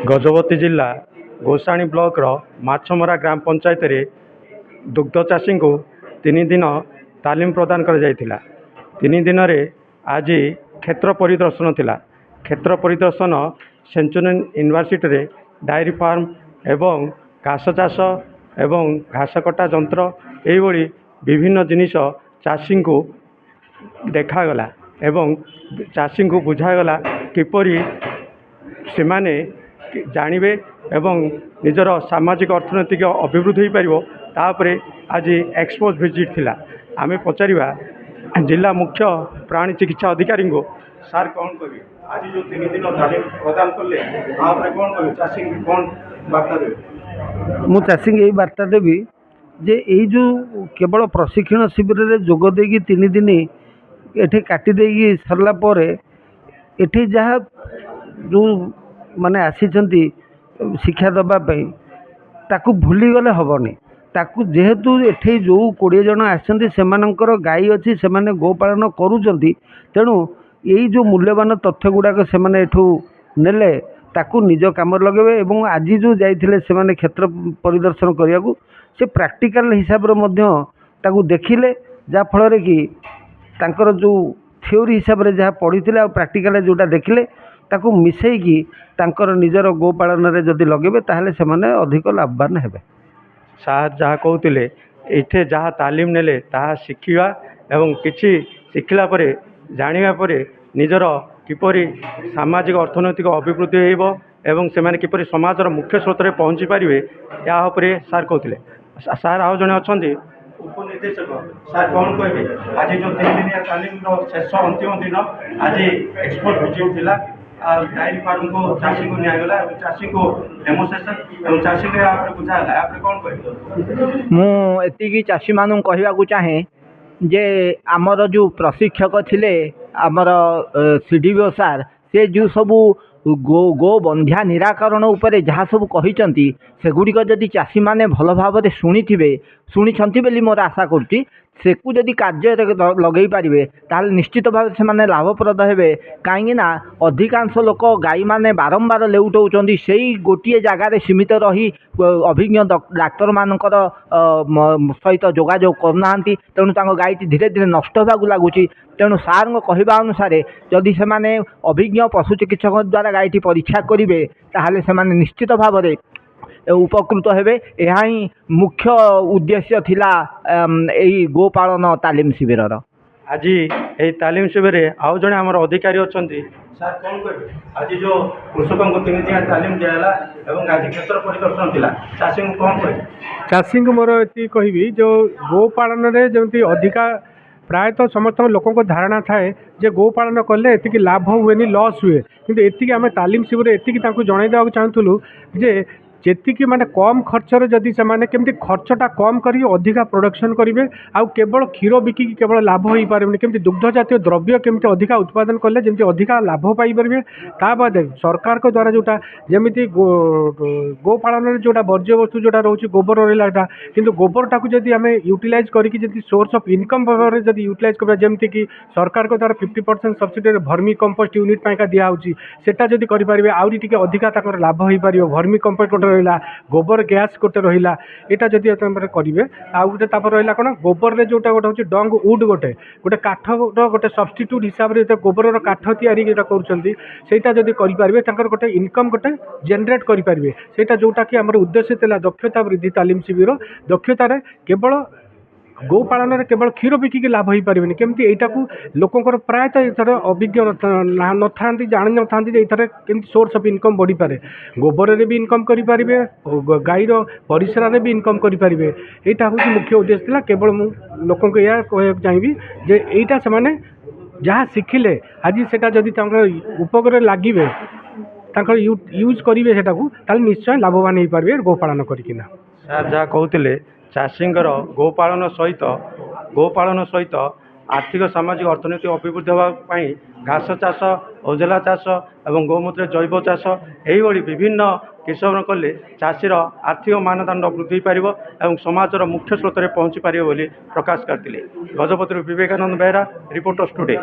गजपति जिला गोसाणी ब्लॉक माछमरा ग्राम पंचायत रे दुग्ध चाषी को 3 दिन तालीम प्रदान कर जाइथिला। 3 दिन रे आज क्षेत्र परिदर्शन थिला। क्षेत्र परिदर्शन सेंचुरी यूनिवर्सिटी रे डायरी फार्म एवं घास चाष एवं घास कटा जंत्र यही विभिन्न जिनिस चाषी को देखागला एवं चाषी को बुझागला किपरि से माने जानवे एवं निजर सामाजिक अर्थनैतिक अभिवृद्धि हो पारिबो तापरे आज एक्सपोज विजिट थिला। आमे पचारिबा जिला मुख्य प्राणी चिकित्सा अधिकारी को सार कौन कहि आज जो 3 दिन तालीम प्रदान करले आपरे कौन कहि चाषी कौन वार्ता देबे। मु चाषी यही वार्ता देवी जे यही जो केवल प्रशिक्षण शिविर रे जोग देगी 3 दिन एठी काटी देगी सरला परे एठी जहाँ जो माने आसीचंती शिक्षा दबा पई ताकू भूली गले हबनी। ताकू जेहेतु एठी जो 20 जन आछंती सेमानंकर गाई अछि सेमाने गोपालन करूचंती तेणु यही जो मूल्यवान तथ्य गुड़ाक सेमाने एठू नेले ताकू निज काम लगेबे एवं आज जो जाइथिले सेमाने क्षेत्र परिदर्शन करियाकू से प्रैक्टिकल हिसाब रे मध्य ताकू देखिले जा फल कि तांकर जो थ्योरी हिसाब रे जहाँ पढ़ी आ प्रैक्टिकल जोटा देखिले ताकू मिसेकी तांकर निजर गोपालन रे जदि लगेबे ताहले सेमाने अधिक लाभवान हेबे। सार जहाँ कहते ये जहाँ तालीम नेले ताहा शिखिवा एवं किछि शिखिला परे जानिबा परे निजर किपरि सामाजिक अर्थनैतिक अभिवृद्धि होइबो एवं सेमाने किपरि समाजर मुख्य स्रोत रे पहुँची पारिबे या उपरे सार कहते। सार आउ जने अछंती उपनिर्देशक सार कौन कहबे आज जो 3 दिन तालीम शेष अंतिम दिन आज एक्सपोर्ट विजिट थिला डायरी फार्म को चाषी को निगला चाषी को डेमोन्स्ट्रेशन और चाषी के आपरे बुझाला आपरे कौन कहबे। मु एतिकी चाषी मानु कहवा को चाहे जे आमर जो प्रशिक्षक थिले आमर सीडीओ सार से जो सबू गो बंध्या निराकरण उपरे जहाँ सब कही सेगुड़िक जदि चाषी मैंने भल भाव शुणी बोली मोर आशा करुँची सेकु जदि कार्य लगे पारे ताल निश्चित भाव से लाभप्रद हेबे। कहीं अधिकांश लोक गाई माने बारंबार लेउटाउछंती सेई गोटे जगार सीमित रही अभिज्ञ डाक्तर मानकर सहित जोगाजोग करना तेणु तांको गाईटी धीरे धीरे नष्ट होगा लगुच। तेणु सार कहवा अनुसार जदि से अभिज्ञ पशु चिकित्सक द्वारा गाईटी परीक्षा करेंगे ताहले से निश्चित भाव में उपकृत हेबे। यह ही मुख्य उद्देश्य थिला यही गोपालन तालीम शिविर। आज यही तालीम शिविर आउ जड़े आम अधिकारी अच्छा सार कौन कहे आज जो कृषकों को 3 दिन तालीम दियाला एवं आज क्षेत्र परिदर्शन थिला चाषी को कौन कहे। चाषी को मोर ये कहबी जो गोपालन रे जमती अधिका प्रायतः समस्त लोकों को धारणा थाए जे गोपालन कले एतिकी लाभ हुए लॉस हुए किंतु एतिकी आम तालीम शिविर एतिकी जन देवा चाहूँ जे जेतिकी माने कम खर्चर जदि से माने केमती खर्चटा कम करी अधिका प्रोडक्शन करेंगे आउ केवल क्षीर बिकिकी केवल लाभ हो पारे केमती दुग्ध जातीय द्रव्य केमती अधिका उत्पादन कले जमी अधिका लाभ पाई पारे। ता बाद सरकार को द्वारा जोटा जमी गोपालन जोटा वर्ज्य वस्तु जोटा रोचे गोबर रहा किंतु गोबरटा को जदि आम यूटिलाइज करके सोर्स ऑफ इनकम भाव में जदि यूटिलाइज करा जमती कि सरकार को द्वारा 50% सब्सिडी भर्मी कंपोस्ट यूनिट पाइका दिखाऊँगी सेटा जदि करेंगे आउरी टिके अधिका ताकर लाभ हो पार। भर्मी कंपोस्ट गोटे रहा गोबर गैस गोटे रहा यहाँ जदि करेंगे आउ गोटे रहा कौन गोबर रे जोटा गोटे हूँ डंग वुड गोटे गोटे काठ गोटे सब्स्टिट्यूट हिसाब से गोबर काठ तैयारी करा जदि करेंगे गोटे इनकम गोटे जेनरेट करेंगे जोटा कि आम उद्देश्य था दक्षता वृद्धि तालीम शिविर दक्षतार केवल गोपालन में केवल क्षीर बिकिकी लाभ हो पारे केमती यहाँ को लोकंर प्रायतः एथर अभिज्ञ न था जान न था ये केमती सोर्स ऑफ इनकम बढ़ी पारे गोबर रे भी इनकम करें गाईर परिश्रा भी इनकम करें। यहाँ हूँ मुख्य उद्देश्य था केवल मु लोक कहना चाहिए जे यहाँ से जहाँ शिखिले आज से उपकार लगे यूज करेंगे से निश्चय लाभवान हो पारे गोपालन करना। सार जहाँ कहते चाषींकर गोपालन सहित आर्थिक सामाजिक अर्थनैतिक अभिवृद्धि होगापी घास चाष ओजेला चाष और गोमूत्र जैव चाष यही विभिन्न कृषक कले चाषीर आर्थिक मानदंड वृद्धि पार और समाजर मुख्य स्रोत में पहुँची पारे प्रकाश करते। Gajapati Vivekananda Behera reporters today.